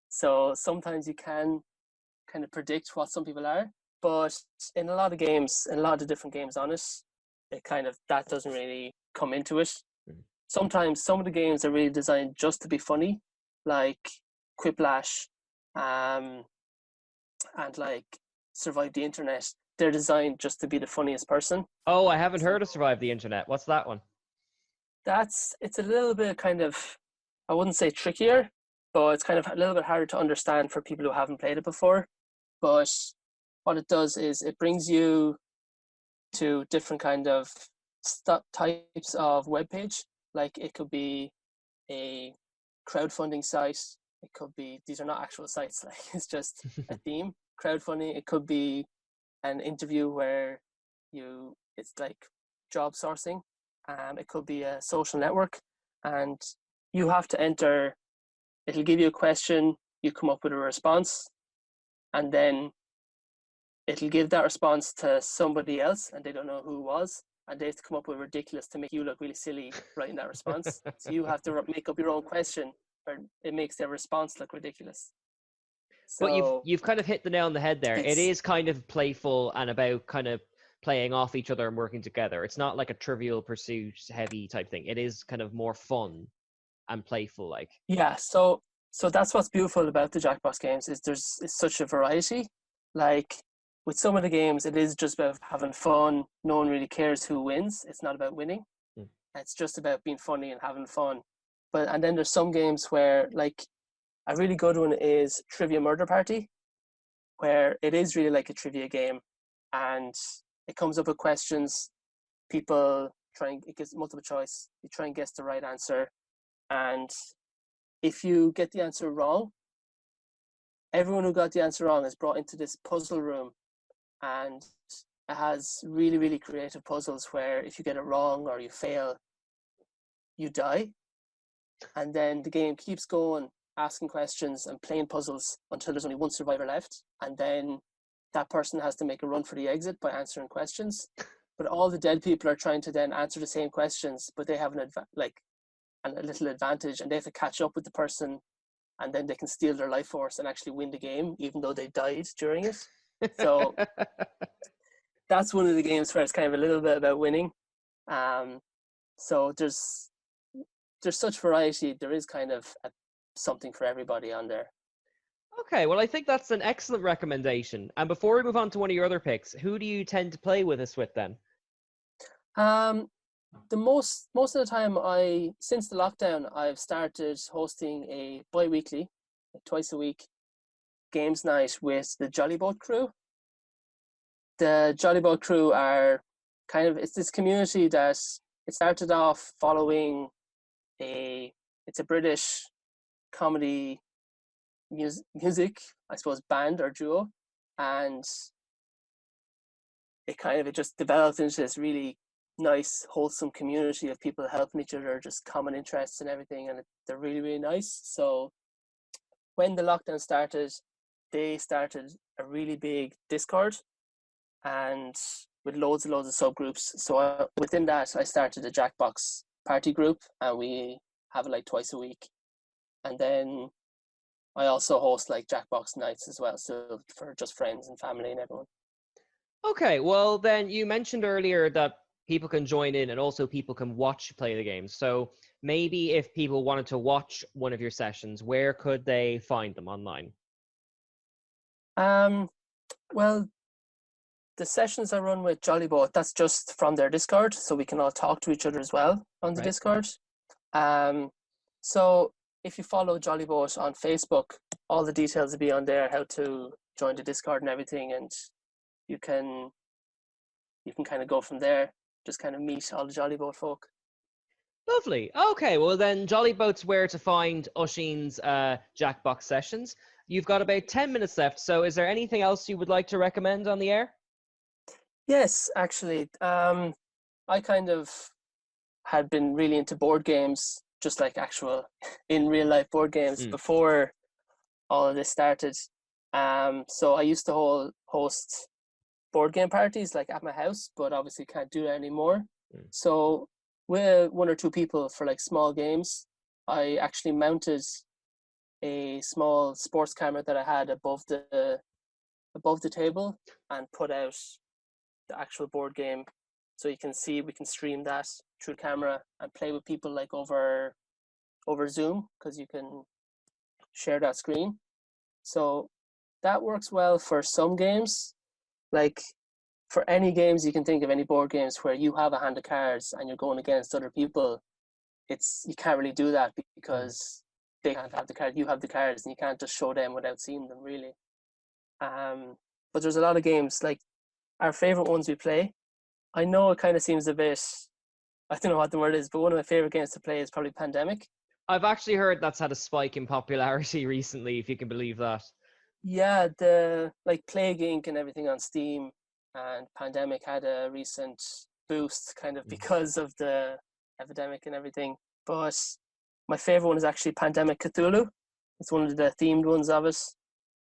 [SPEAKER 7] So sometimes you can kind of predict what some people are, but in a lot of games, in a lot of different games on it, that doesn't really come into it. Sometimes some of the games are really designed just to be funny, like Quiplash, and like Survive the Internet. They're designed just to be the funniest person.
[SPEAKER 2] Oh, I haven't heard of Survive the Internet. What's that one?
[SPEAKER 7] It's a little bit kind of, I wouldn't say trickier, but it's kind of a little bit harder to understand for people who haven't played it before. But what it does is it brings you to different kind of types of web page. Like it could be a crowdfunding site. It could be, these are not actual sites, like it's just a theme. Crowdfunding, it could be an interview where it's like job sourcing. It could be a social network, and you have to enter, it'll give you a question, you come up with a response, and then it'll give that response to somebody else, and they don't know who it was, and they have to come up with ridiculous to make you look really silly writing that response. So you have to make up your own question, or it makes their response look ridiculous. So
[SPEAKER 2] But you've kind of hit the nail on the head there. It is kind of playful and about kind of playing off each other and working together. It's not like a Trivial Pursuit heavy type thing. It is kind of more fun and playful, like.
[SPEAKER 7] Yeah, so that's what's beautiful about the Jackbox games is it's such a variety. Like with some of the games, it is just about having fun. No one really cares who wins. It's not about winning. It's just about being funny and having fun. And then there's some games where, like, a really good one is Trivia Murder Party, where it is really like a trivia game, and it comes up with questions. It gives multiple choice. You try and guess the right answer, and if you get the answer wrong, everyone who got the answer wrong is brought into this puzzle room, and it has really, really creative puzzles where if you get it wrong or you fail, you die. And then the game keeps going, asking questions and playing puzzles until there's only one survivor left. And then that person has to make a run for the exit by answering questions. But all the dead people are trying to then answer the same questions, but they have a little advantage, and they have to catch up with the person, and then they can steal their life force and actually win the game, even though they died during it. So that's one of the games where it's kind of a little bit about winning. So there's such variety. There is kind of something for everybody on there.
[SPEAKER 2] Okay, well, I think that's an excellent recommendation. And before we move on to one of your other picks, who do you tend to play with us with then?
[SPEAKER 7] The most of the time, since the lockdown, I've started hosting a bi-weekly, twice a week, games night with the Jolly Boat crew. The Jolly Boat crew are it's this community that it started off following it's a British comedy music, I suppose, band or duo, and it just developed into this really nice, wholesome community of people helping each other, just common interests and everything, and they're really, really nice. So when the lockdown started, they started a really big Discord, and with loads and loads of subgroups. So within that, I started a Jackbox party group, and we have it like twice a week. And then I also host like Jackbox nights as well, so for just friends and family and everyone.
[SPEAKER 2] Okay, well then you mentioned earlier that people can join in and also people can watch you play the game. So maybe if people wanted to watch one of your sessions, where could they find them online?
[SPEAKER 7] Well, the sessions I run with Jollyboat, that's just from their Discord, so we can all talk to each other as well on the Discord. So if you follow Jollyboat on Facebook, all the details will be on there, how to join the Discord and everything, and you can kind of go from there, just kind of meet all the Jollyboat folk.
[SPEAKER 2] Lovely. Okay, well then, jolly boats where to find Oisin's Jackbox sessions. You've got about 10 minutes left, so is there anything else you would like to recommend on the air?
[SPEAKER 7] Yes, actually, I kind of had been really into board games, just like actual in real life board games before all of this started. So I used to host board game parties like at my house, but obviously can't do that anymore. So with one or two people for like small games, I actually mounted a small sports camera that I had above the table and put out the actual board game, so you can see, we can stream that through camera and play with people like over Zoom, because you can share that screen. So that works well for some games. Like for any games you can think of, any board games where you have a hand of cards and you're going against other people, you can't really do that because they can't have the card, you have the cards, and you can't just show them without seeing them really. But there's a lot of games, like our favorite ones we play. I know it kind of seems a bit, I don't know what the word is, but one of my favorite games to play is probably Pandemic.
[SPEAKER 2] I've actually heard that's had a spike in popularity recently, if you can believe that.
[SPEAKER 7] Yeah, the like Plague Inc. and everything on Steam, and Pandemic had a recent boost kind of because of the epidemic and everything. But my favorite one is actually Pandemic Cthulhu. It's one of the themed ones of it.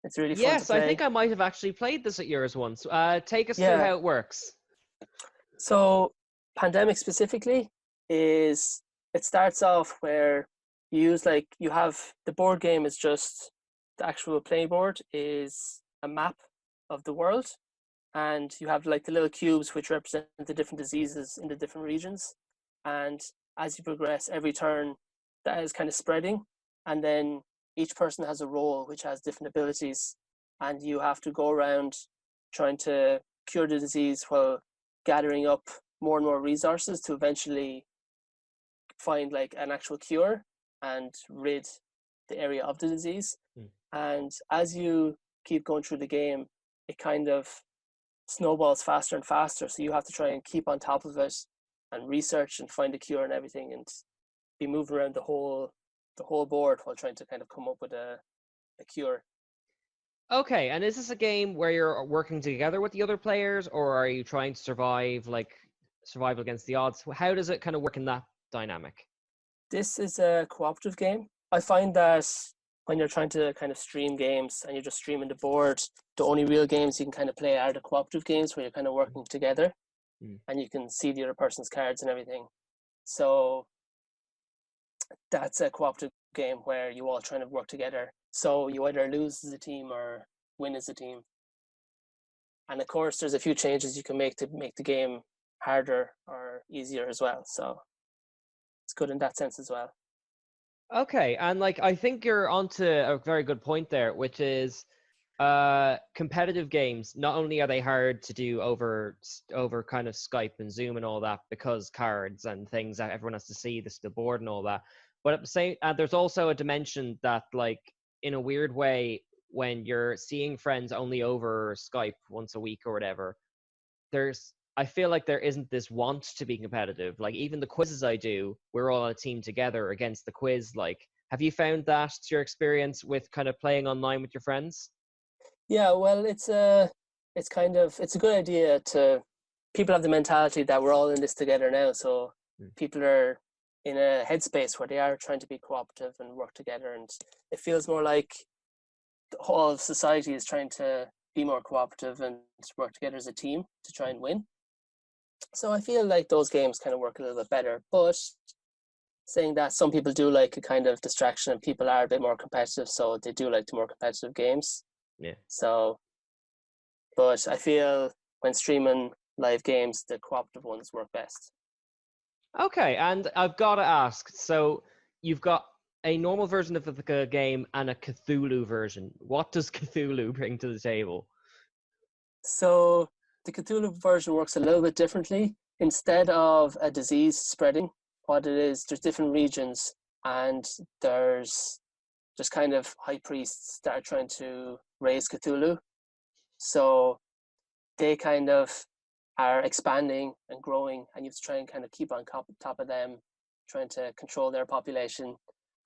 [SPEAKER 7] It's really fun to
[SPEAKER 2] Yes,
[SPEAKER 7] play.
[SPEAKER 2] I think I might have actually played this at yours once. Take us through
[SPEAKER 7] Yeah.
[SPEAKER 2] how it works.
[SPEAKER 7] So Pandemic specifically it starts off where you have the board game is just, the actual playing board is a map of the world, and you have like the little cubes which represent the different diseases in the different regions. And as you progress every turn, that is kind of spreading, and then each person has a role which has different abilities, and you have to go around trying to cure the disease while gathering up more and more resources to eventually find like an actual cure and rid the area of the disease. And as you keep going through the game, it kind of snowballs faster and faster, so you have to try and keep on top of it and research and find a cure and everything, and be moving around the whole board while trying to kind of come up with a cure.
[SPEAKER 2] Okay, and is this a game where you're working together with the other players, or are you trying to survival against the odds? How does it kind of work in that dynamic?
[SPEAKER 7] This is a cooperative game. I find that when you're trying to kind of stream games and you're just streaming the board, the only real games you can kind of play are the cooperative games where you're kind of working together and you can see the other person's cards and everything. So that's a cooperative game where you all trying to work together. So you either lose as a team or win as a team. And of course, there's a few changes you can make to make the game harder or easier as well. So it's good in that sense as well.
[SPEAKER 2] Okay, and like I think you're onto a very good point there, which is competitive games. Not only are they hard to do over kind of Skype and Zoom and all that, because cards and things that everyone has to see the board and all that, but at the same, there's also a dimension that, like, in a weird way, when you're seeing friends only over Skype once a week or whatever, I feel like there isn't this want to be competitive. Like, even the quizzes I do, we're all on a team together against the quiz. Like, have you found that your experience with kind of playing online with your friends?
[SPEAKER 7] Yeah, well, it's a good idea to, people have the mentality that we're all in this together now. So people are in a headspace where they are trying to be cooperative and work together. And it feels more like the whole of society is trying to be more cooperative and work together as a team to try and win. So I feel like those games kind of work a little bit better. But saying that, some people do like a kind of distraction, and people are a bit more competitive, so they do like the more competitive games.
[SPEAKER 2] Yeah.
[SPEAKER 7] So, but I feel when streaming live games, the cooperative ones work best.
[SPEAKER 2] Okay, and I've got to ask, so you've got a normal version of the game and a Cthulhu version. What does Cthulhu bring to the table?
[SPEAKER 7] So the Cthulhu version works a little bit differently. Instead of a disease spreading, what it is, there's different regions, and there's kind of high priests that are trying to raise Cthulhu. So they kind of are expanding and growing, and you have to try and kind of keep on top of them trying to control their population.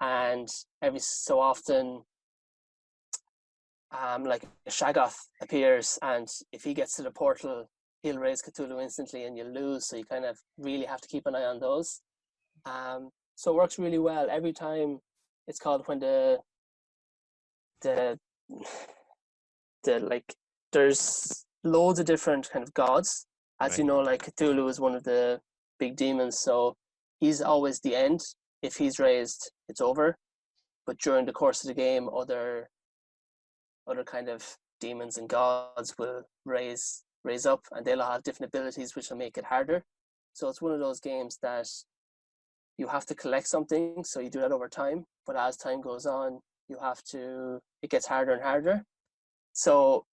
[SPEAKER 7] And every so often, like a Shaggoth appears, and if he gets to the portal, he'll raise Cthulhu instantly and you'll lose. So you kind of really have to keep an eye on those. So it works really well. Every time it's called when the like, there's loads of different kind of gods. As
[SPEAKER 5] Right.
[SPEAKER 7] you know, like Cthulhu is one of the big demons, so he's always the end. If he's raised, it's over. But during the course of the game, other kind of demons and gods will raise up, and they'll have different abilities which will make it harder. So it's one of those games that you have to collect something, so you do that over time. But as time goes on, it gets harder and harder. So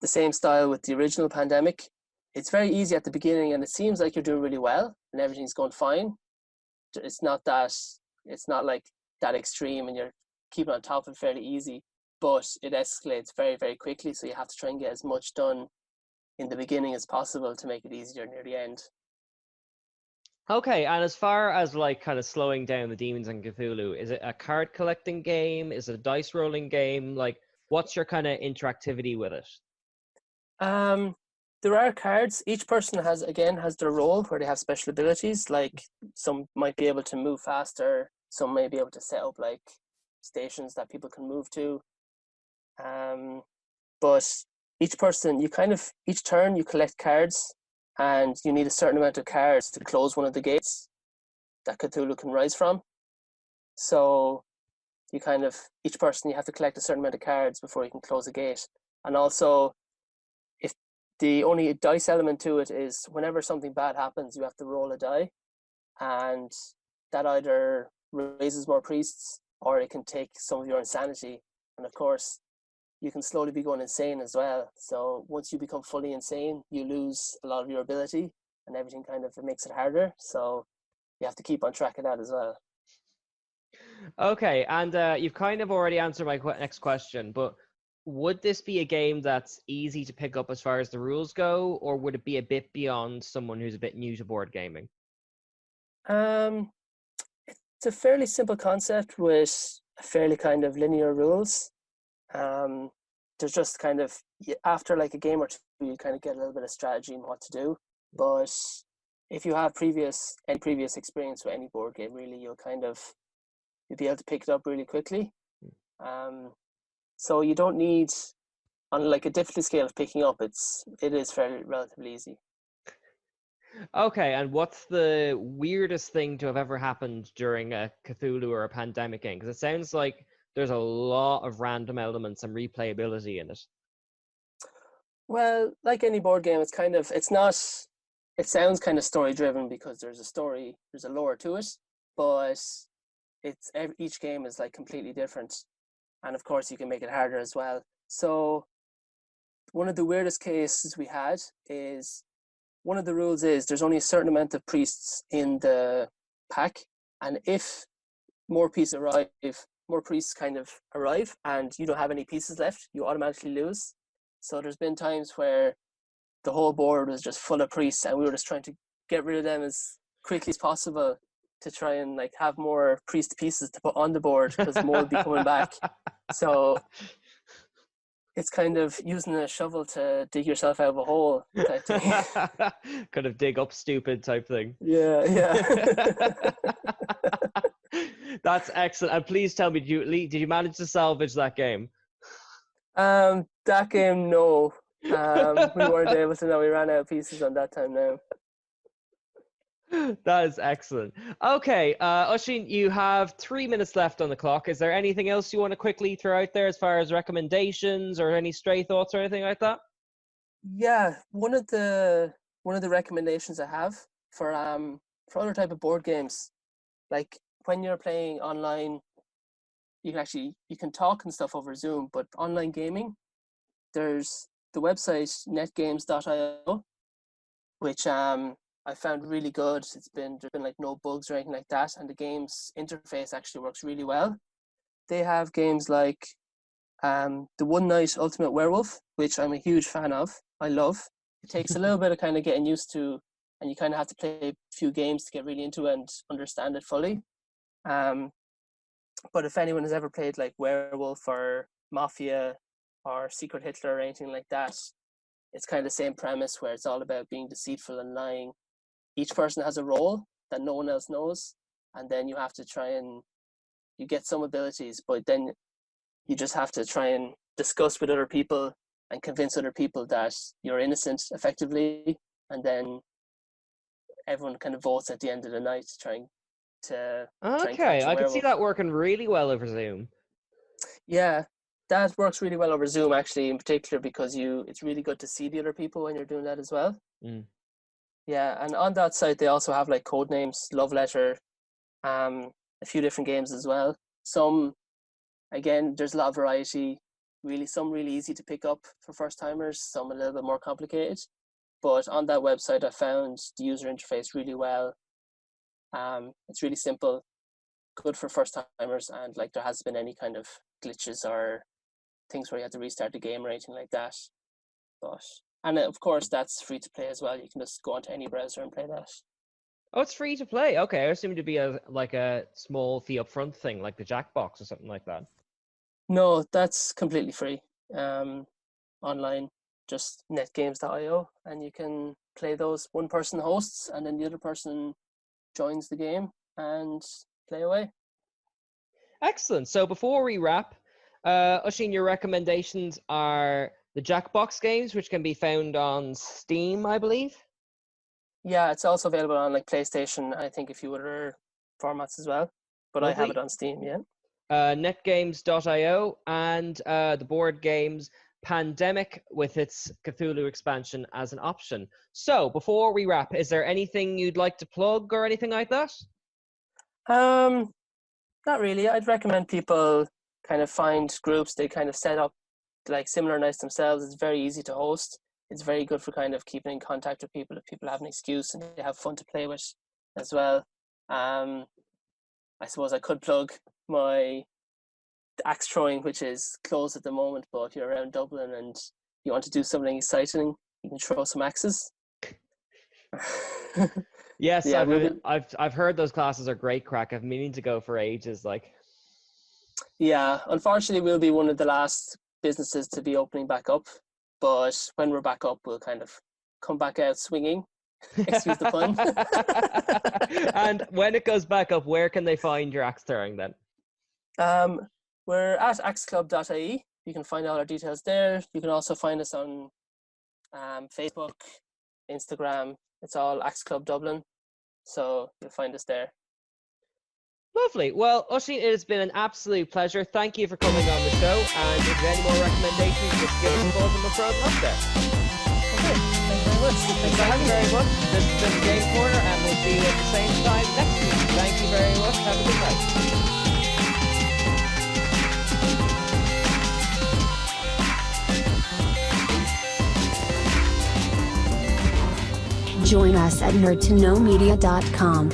[SPEAKER 7] the same style with the original Pandemic. It's very easy at the beginning, and it seems like you're doing really well and everything's going fine. It's not like that extreme, and you're keeping on top of it fairly easy. But it escalates very, very quickly, so you have to try and get as much done in the beginning as possible to make it easier near the end.
[SPEAKER 2] Okay, and as far as like kind of slowing down the demons and Cthulhu, is it a card collecting game? Is it a dice rolling game? Like, what's your kind of interactivity with it?
[SPEAKER 7] There are cards. Each person has their role where they have special abilities. Like, some might be able to move faster, some may be able to set up like stations that people can move to. But each person, each turn you collect cards, and you need a certain amount of cards to close one of the gates that Cthulhu can rise from. So each person, you have to collect a certain amount of cards before you can close a gate. And also, if the only dice element to it is whenever something bad happens, you have to roll a die, and that either raises more priests or it can take some of your insanity. And of course, you can slowly be going insane as well. So once you become fully insane, you lose a lot of your ability, and everything it makes it harder. So you have to keep on track of that as well.
[SPEAKER 2] Okay, and you've kind of already answered my next question, but would this be a game that's easy to pick up as far as the rules go, or would it be a bit beyond someone who's a bit new to board gaming?
[SPEAKER 7] It's a fairly simple concept with fairly kind of linear rules. There's just after like a game or two, you kind of get a little bit of strategy in what to do. But if you have any previous experience with any board game, really, you'll be able to pick it up really quickly. So you don't need, on like a difficulty scale of picking up, it is fairly relatively easy.
[SPEAKER 2] Okay, and what's the weirdest thing to have ever happened during a Cthulhu or a Pandemic game? Because it sounds like there's a lot of random elements and replayability in it.
[SPEAKER 7] Well, like any board game, it sounds kind of story driven because there's a story, there's a lore to it, but each game is like completely different. And of course you can make it harder as well. So one of the weirdest cases we had is, one of the rules is there's only a certain amount of priests in the pack, and if more priests arrive and you don't have any pieces left, you automatically lose. So there's been times where the whole board was just full of priests, and we were just trying to get rid of them as quickly as possible to try and like have more priest pieces to put on the board, because more would be coming back. So it's kind of using a shovel to dig yourself out of a hole type thing.
[SPEAKER 2] Kind of dig up stupid type thing.
[SPEAKER 7] Yeah.
[SPEAKER 2] That's excellent. And please tell me, did you manage to salvage that game?
[SPEAKER 7] That game, no. We weren't able to. No, we ran out of pieces on that time now.
[SPEAKER 2] That is excellent. Okay, Oisin, you have 3 minutes left on the clock. Is there anything else you want to quickly throw out there as far as recommendations or any stray thoughts or anything like that?
[SPEAKER 7] Yeah, one of the recommendations I have for other type of board games, like when you're playing online, you can talk and stuff over Zoom, but online gaming, there's the website netgames.io, which I found really good. There's been like no bugs or anything like that, and the game's interface actually works really well. They have games like the One Night Ultimate Werewolf, which I'm a huge fan of. I love. It takes a little bit of kind of getting used to and you kind of have to play a few games to get really into it and understand it fully. But if anyone has ever played like Werewolf or Mafia or Secret Hitler or anything like that, it's kind of the same premise where it's all about being deceitful and lying. Each person has a role that no one else knows, and then you have to try and you get some abilities, but then you just have to try and discuss with other people and convince other people that you're innocent effectively, and then everyone kind of votes at the end of the night to try and
[SPEAKER 2] Okay,
[SPEAKER 7] catch a
[SPEAKER 2] I could see
[SPEAKER 7] werewolf.
[SPEAKER 2] that working really well over Zoom.
[SPEAKER 7] Yeah, that works really well over Zoom actually, in particular because it's really good to see the other people when you're doing that as well.
[SPEAKER 2] Mm.
[SPEAKER 7] Yeah, and on that site they also have like code names, love letter, a few different games as well. Some, again, there's a lot of variety. Some really easy to pick up for first timers, some a little bit more complicated. But on that website, I found the user interface really well. It's really simple, good for first timers, and like there hasn't been any kind of glitches or things where you have to restart the game or anything like that. And of course, that's free to play as well. You can just go onto any browser and play that.
[SPEAKER 2] Oh, it's free to play. Okay, I assumed it'd be a small fee upfront thing, like the Jackbox or something like that.
[SPEAKER 7] No, that's completely free. Online, just netgames.io, and you can play those. One person hosts, and then the other person joins the game and play away.
[SPEAKER 2] Excellent. So before we wrap, Oisin, your recommendations are the Jackbox games, which can be found on Steam, I believe.
[SPEAKER 7] Yeah, it's also available on like PlayStation, I think a few other formats as well. But
[SPEAKER 2] Lovely.
[SPEAKER 7] I have it on Steam, yeah.
[SPEAKER 2] Netgames.io and the board games Pandemic with its Cthulhu expansion as an option. So before we wrap, is there anything you'd like to plug or anything like that?
[SPEAKER 7] Not really. I'd recommend people kind of find groups they kind of set up like similar nights themselves. It's very easy to host. It's very good for kind of keeping in contact with people if people have an excuse and they have fun to play with as well. I suppose I could plug my axe throwing, which is closed at the moment, but if you're around Dublin and you want to do something exciting, you can throw some axes.
[SPEAKER 2] Yes,
[SPEAKER 7] Yeah,
[SPEAKER 2] I've heard those classes are great crack. I've been meaning to go for ages.
[SPEAKER 7] Yeah, unfortunately, we'll be one of the last businesses to be opening back up. But when we're back up, we'll kind of come back out swinging. Excuse the pun.
[SPEAKER 2] And when it goes back up, where can they find your axe throwing then?
[SPEAKER 7] We're at axeclub.ie. You can find all our details there. You can also find us on Facebook, Instagram. It's all Axe Club Dublin. So you'll find us there.
[SPEAKER 2] Lovely. Well, Oisin, it has been an absolute pleasure. Thank you for coming on the show. And if you have any more recommendations, just give us a buzz and we'll throw them up there.
[SPEAKER 7] Okay, thank you very much.
[SPEAKER 2] Thank you very much. This has been Game Corner, and we'll see you at the same time next week. Thank you very much. Have a good night.
[SPEAKER 1] Join us at nerdtoknowmedia.com.